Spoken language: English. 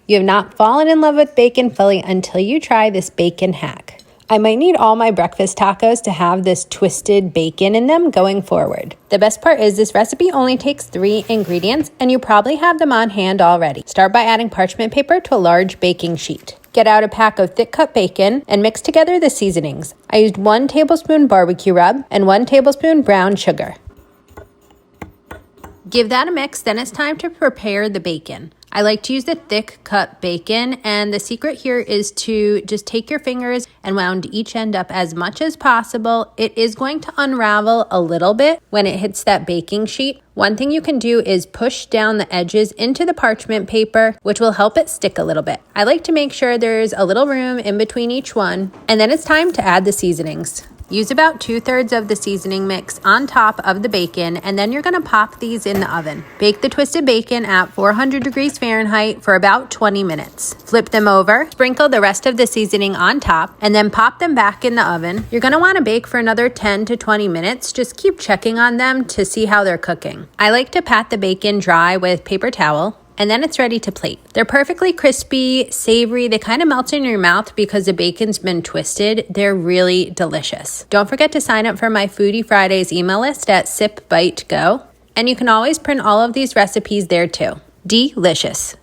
You have not fallen in love with bacon fully until you try this bacon hack. I might need all my breakfast tacos to have this twisted bacon in them going forward. The best part is this recipe only takes 3 ingredients and you probably have them on hand already. Start by adding parchment paper to a large baking sheet. Get out a pack of thick cut bacon and mix together the seasonings. I used 1 tablespoon barbecue rub and 1 tablespoon brown sugar. Give that a mix, then it's time to prepare the bacon. I like to use the thick cut bacon, and the secret here is to just take your fingers and wound each end up as much as possible. It is going to unravel a little bit when it hits that baking sheet. One thing you can do is push down the edges into the parchment paper, which will help it stick a little bit. I like to make sure there's a little room in between each one, and then it's time to add the seasonings. Use about 2/3 of the seasoning mix on top of the bacon, and then you're going to pop these in the oven. Bake the twisted bacon at 400 degrees Fahrenheit for about 20 minutes. Flip them over, sprinkle the rest of the seasoning on top, and then pop them back in the oven. You're going to want to bake for another 10 to 20 minutes. Just keep checking on them to see how they're cooking. I like to pat the bacon dry with paper towel, and then it's ready to plate. They're perfectly crispy, savory. They kind of melt in your mouth because the bacon's been twisted. They're really delicious. Don't forget to sign up for my Foodie Fridays email list at Sip Bite Go. And you can always print all of these recipes there too. Delicious.